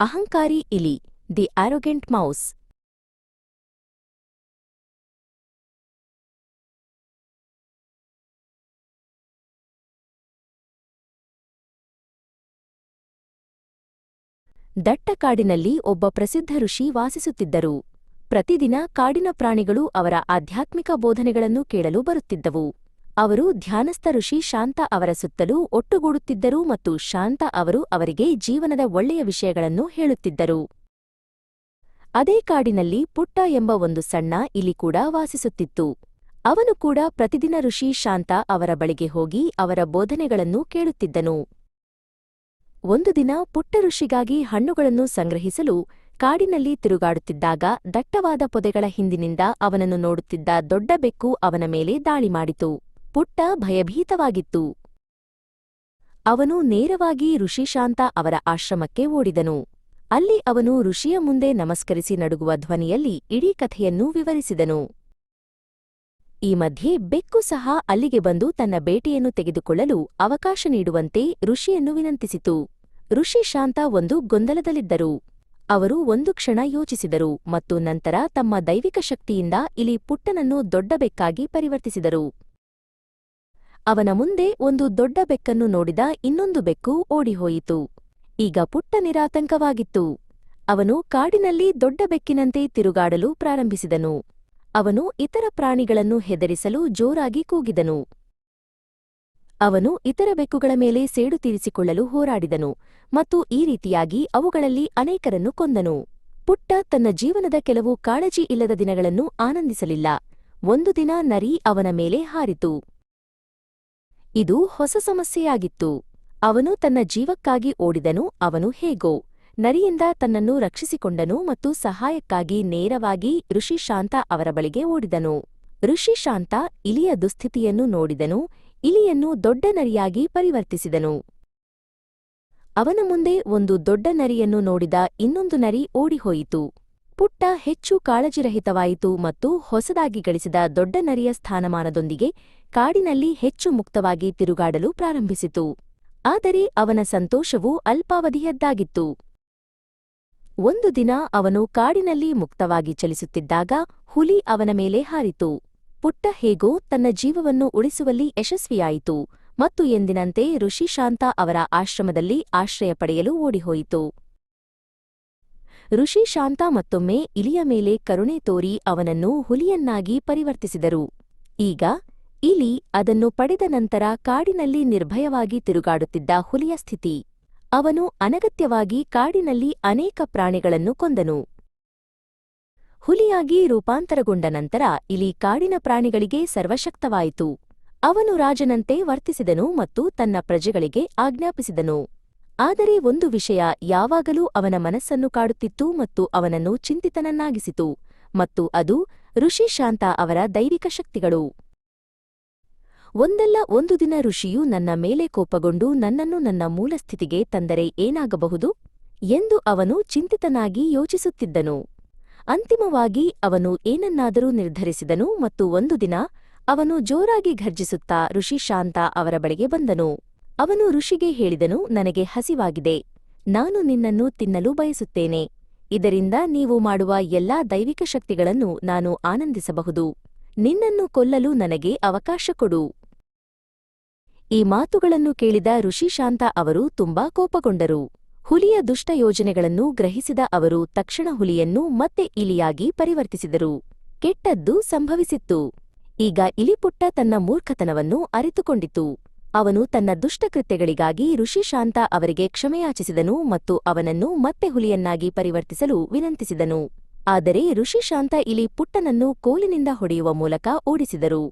ಅಹಂಕಾರಿ ಇಲಿ, the ಆರೋಗೆಂಟ್ mouse. ದಟ್ಟ ಕಾಡಿನಲ್ಲಿ ಒಬ್ಬ ಪ್ರಸಿದ್ಧ ಋಷಿ ವಾಸಿಸುತ್ತಿದ್ದರು. ಪ್ರತಿದಿನ ಕಾಡಿನ ಪ್ರಾಣಿಗಳು ಅವರ ಆಧ್ಯಾತ್ಮಿಕ ಬೋಧನೆಗಳನ್ನು ಕೇಳಲು ಬರುತ್ತಿದ್ದವು. ಅವರು ಧ್ಯಾನಸ್ಥ ಋಷಿ ಶಾಂತ ಅವರ ಸುತ್ತಲೂ ಒಟ್ಟುಗೂಡುತ್ತಿದ್ದರು ಮತ್ತು ಶಾಂತ ಅವರು ಅವರಿಗೆ ಜೀವನದ ಒಳ್ಳೆಯ ವಿಷಯಗಳನ್ನು ಹೇಳುತ್ತಿದ್ದರು. ಅದೇ ಕಾಡಿನಲ್ಲಿ ಪುಟ್ಟ ಎಂಬ ಒಂದು ಸಣ್ಣ ಇಲಿ ಕೂಡ ವಾಸಿಸುತ್ತಿತ್ತು. ಅವನು ಕೂಡ ಪ್ರತಿದಿನ ಋಷಿ ಶಾಂತ ಅವರ ಬಳಿಗೆ ಹೋಗಿ ಅವರ ಬೋಧನೆಗಳನ್ನು ಕೇಳುತ್ತಿದ್ದನು. ಒಂದು ದಿನ ಪುಟ್ಟ ಋಷಿಗಾಗಿ ಹಣ್ಣುಗಳನ್ನು ಸಂಗ್ರಹಿಸಲು ಕಾಡಿನಲ್ಲಿ ತಿರುಗಾಡುತ್ತಿದ್ದಾಗ ದಟ್ಟವಾದ ಪೊದೆಗಳ ಹಿಂದಿನಿಂದ ಅವನನ್ನು ನೋಡುತ್ತಿದ್ದ ದೊಡ್ಡ ಬೆಕ್ಕು ಅವನ ಮೇಲೆ ದಾಳಿ ಮಾಡಿತು. ಪುಟ್ಟ ಭಯಭೀತವಾಗಿತ್ತು. ಅವನು ನೇರವಾಗಿ ಋಷಿ ಶಾಂತ ಅವರ ಆಶ್ರಮಕ್ಕೆ ಓಡಿದನು. ಅಲ್ಲಿ ಅವನು ಋಷಿಯ ಮುಂದೆ ನಮಸ್ಕರಿಸಿ ನಡುಗುವ ಧ್ವನಿಯಲ್ಲಿ ಇಡೀ ಕಥೆಯನ್ನು ವಿವರಿಸಿದನು. ಈ ಮಧ್ಯೆ ಬೆಕ್ಕು ಸಹ ಅಲ್ಲಿಗೆ ಬಂದು ತನ್ನ ಬೇಟೆಯನ್ನು ತೆಗೆದುಕೊಳ್ಳಲು ಅವಕಾಶ ನೀಡುವಂತೆ ಋಷಿಯನ್ನು ವಿನಂತಿಸಿತು. ಋಷಿ ಶಾಂತ ಒಂದು ಗೊಂದಲದಲ್ಲಿದ್ದರು. ಅವರು ಒಂದು ಕ್ಷಣ ಯೋಚಿಸಿದರು ಮತ್ತು ನಂತರ ತಮ್ಮ ದೈವಿಕ ಶಕ್ತಿಯಿಂದ ಇಲಿ ಪುಟ್ಟನನ್ನು ದೊಡ್ಡ ಬೆಕ್ಕಾಗಿ ಪರಿವರ್ತಿಸಿದರು. ಅವನ ಮುಂದೆ ಒಂದು ದೊಡ್ಡ ಬೆಕ್ಕನ್ನು ನೋಡಿದ ಇನ್ನೊಂದು ಬೆಕ್ಕು ಓಡಿಹೋಯಿತು. ಈಗ ಪುಟ್ಟ ನಿರಾತಂಕವಾಗಿತ್ತು. ಅವನು ಕಾಡಿನಲ್ಲಿ ದೊಡ್ಡ ಬೆಕ್ಕಿನಂತೆ ತಿರುಗಾಡಲು ಪ್ರಾರಂಭಿಸಿದನು. ಅವನು ಇತರ ಪ್ರಾಣಿಗಳನ್ನು ಹೆದರಿಸಲು ಜೋರಾಗಿ ಕೂಗಿದನು. ಅವನು ಇತರ ಬೆಕ್ಕುಗಳ ಮೇಲೆ ಸೇಡು ತೀರಿಸಿಕೊಳ್ಳಲು ಹೋರಾಡಿದನು ಮತ್ತು ಈ ರೀತಿಯಾಗಿ ಅವುಗಳಲ್ಲಿ ಅನೇಕರನ್ನು ಕೊಂದನು. ಪುಟ್ಟ ತನ್ನ ಜೀವನದ ಕೆಲವು ಕಾಳಜಿ ಇಲ್ಲದ ದಿನಗಳನ್ನು ಆನಂದಿಸಲಿಲ್ಲ. ಒಂದು ದಿನ ನರಿ ಅವನ ಮೇಲೆ ಹಾರಿತು. ಇದು ಹೊಸ ಸಮಸ್ಯೆಯಾಗಿತ್ತು. ಅವನು ತನ್ನ ಜೀವಕ್ಕಾಗಿ ಓಡಿದನು. ಅವನು ಹೇಗೋ ನರಿಯಿಂದ ತನ್ನನ್ನು ರಕ್ಷಿಸಿಕೊಂಡನು ಮತ್ತು ಸಹಾಯಕ್ಕಾಗಿ ನೇರವಾಗಿ ಋಷಿ ಶಾಂತ ಅವರ ಬಳಿಗೆ ಓಡಿದನು. ಋಷಿ ಶಾಂತ ಇಲಿಯ ದುಸ್ಥಿತಿಯನ್ನು ನೋಡಿದನು. ಇಲಿಯನ್ನು ದೊಡ್ಡ ನರಿಯಾಗಿ ಪರಿವರ್ತಿಸಿದನು. ಅವನ ಮುಂದೆ ಒಂದು ದೊಡ್ಡ ನರಿಯನ್ನು ನೋಡಿದ ಇನ್ನೊಂದು ನರಿ ಓಡಿಹೋಯಿತು. ಪುಟ್ಟ ಹೆಚ್ಚು ಕಾಳಜಿರಹಿತವಾಯಿತು ಮತ್ತು ಹೊಸದಾಗಿ ಗಳಿಸಿದ ದೊಡ್ಡ ನರಿಯ ಸ್ಥಾನಮಾನದೊಂದಿಗೆ ಕಾಡಿನಲ್ಲಿ ಹೆಚ್ಚು ಮುಕ್ತವಾಗಿ ತಿರುಗಾಡಲು ಪ್ರಾರಂಭಿಸಿತು. ಆದರೆ ಅವನ ಸಂತೋಷವು ಅಲ್ಪಾವಧಿಯದ್ದಾಗಿತ್ತು. ಒಂದು ದಿನ ಅವನು ಕಾಡಿನಲ್ಲಿ ಮುಕ್ತವಾಗಿ ಚಲಿಸುತ್ತಿದ್ದಾಗ ಹುಲಿ ಅವನ ಮೇಲೆ ಹಾರಿತು. ಪುಟ್ಟ ಹೇಗೋ ತನ್ನ ಜೀವವನ್ನು ಉಳಿಸುವಲ್ಲಿ ಯಶಸ್ವಿಯಾಯಿತು ಮತ್ತು ಎಂದಿನಂತೆ ಋಷಿ ಶಾಂತ ಅವರ ಆಶ್ರಮದಲ್ಲಿ ಆಶ್ರಯ ಪಡೆಯಲು ಓಡಿಹೋಯಿತು. ಋಷಿ ಶಾಂತ ಮತ್ತೊಮ್ಮೆ ಇಲಿಯ ಮೇಲೆ ಕರುಣೆ ತೋರಿ ಅವನನ್ನು ಹುಲಿಯನ್ನಾಗಿ ಪರಿವರ್ತಿಸಿದರು. ಈಗ ಇಲಿ ಅದನ್ನು ಪಡೆದ ನಂತರ ಕಾಡಿನಲ್ಲಿ ನಿರ್ಭಯವಾಗಿ ತಿರುಗಾಡುತ್ತಿದ್ದ ಹುಲಿಯ ಸ್ಥಿತಿ. ಅವನು ಅನಗತ್ಯವಾಗಿ ಕಾಡಿನಲ್ಲಿ ಅನೇಕ ಪ್ರಾಣಿಗಳನ್ನು ಕೊಂದನು. ಹುಲಿಯಾಗಿ ರೂಪಾಂತರಗೊಂಡ ನಂತರ ಇಲಿ ಕಾಡಿನ ಪ್ರಾಣಿಗಳಿಗೆ ಸರ್ವಶಕ್ತವಾಯಿತು. ಅವನು ರಾಜನಂತೆ ವರ್ತಿಸಿದನು ಮತ್ತು ತನ್ನ ಪ್ರಜೆಗಳಿಗೆ ಆಜ್ಞಾಪಿಸಿದನು. ಆದರೆ ಒಂದು ವಿಷಯ ಯಾವಾಗಲೂ ಅವನ ಮನಸ್ಸನ್ನು ಕಾಡುತ್ತಿತ್ತು ಮತ್ತು ಅವನನ್ನು ಚಿಂತಿತನನ್ನಾಗಿಸಿತು, ಮತ್ತು ಅದು ಋಷಿ ಶಾಂತ ಅವರ ದೈವಿಕ ಶಕ್ತಿಗಳು. ಒಂದಲ್ಲ ಒಂದು ದಿನ ಋಷಿಯು ನನ್ನ ಮೇಲೆ ಕೋಪಗೊಂಡು ನನ್ನನ್ನು ನನ್ನ ಮೂಲಸ್ಥಿತಿಗೆ ತಂದರೆ ಏನಾಗಬಹುದು ಎಂದು ಅವನು ಚಿಂತಿತನಾಗಿ ಯೋಚಿಸುತ್ತಿದ್ದನು. ಅಂತಿಮವಾಗಿ ಅವನು ಏನನ್ನಾದರೂ ನಿರ್ಧರಿಸಿದನು ಮತ್ತು ಒಂದು ದಿನ ಅವನು ಜೋರಾಗಿ ಘರ್ಜಿಸುತ್ತಾ ಋಷಿ ಶಾಂತ ಅವರ ಬಳಿಗೆ ಬಂದನು. ಅವನು ಋಷಿಗೆ ಹೇಳಿದನು, ನನಗೆ ಹಸಿವಾಗಿದೆ. ನಾನು ನಿನ್ನನ್ನು ತಿನ್ನಲು ಬಯಸುತ್ತೇನೆ. ಇದರಿಂದ ನೀವು ಮಾಡುವ ಎಲ್ಲಾ ದೈವಿಕ ಶಕ್ತಿಗಳನ್ನು ನಾನು ಆನಂದಿಸಬಹುದು. ನಿನ್ನನ್ನು ಕೊಲ್ಲಲು ನನಗೆ ಅವಕಾಶ ಕೊಡು. ಈ ಮಾತುಗಳನ್ನು ಕೇಳಿದ ಋಷಿ ಶಾಂತ ಅವರು ತುಂಬಾ ಕೋಪಗೊಂಡರು. ಹುಲಿಯ ದುಷ್ಟ ಯೋಜನೆಗಳನ್ನು ಗ್ರಹಿಸಿದ ಅವರು ತಕ್ಷಣ ಹುಲಿಯನ್ನು ಮತ್ತೆ ಇಲಿಯಾಗಿ ಪರಿವರ್ತಿಸಿದರು. ಕೆಟ್ಟದ್ದು ಸಂಭವಿಸಿತ್ತು. ಈಗ ಇಲಿಪುಟ್ಟ ತನ್ನ ಮೂರ್ಖತನವನ್ನು ಅರಿತುಕೊಂಡಿತು. ಅವನು ತನ್ನ ದುಷ್ಟಕೃತ್ಯಗಳಿಗಾಗಿ ಋಷಿ ಶಾಂತ ಅವರಿಗೆ ಕ್ಷಮೆಯಾಚಿಸಿದನು ಮತ್ತು ಅವನನ್ನು ಮತ್ತೆ ಹುಲಿಯನ್ನಾಗಿ ಪರಿವರ್ತಿಸಲು ವಿನಂತಿಸಿದನು. ಆದರೆ ಋಷಿ ಶಾಂತ ಇಲಿ ಪುಟ್ಟನನ್ನು ಕೋಲಿನಿಂದ ಹೊಡೆಯುವ ಮೂಲಕ ಓಡಿಸಿದರು.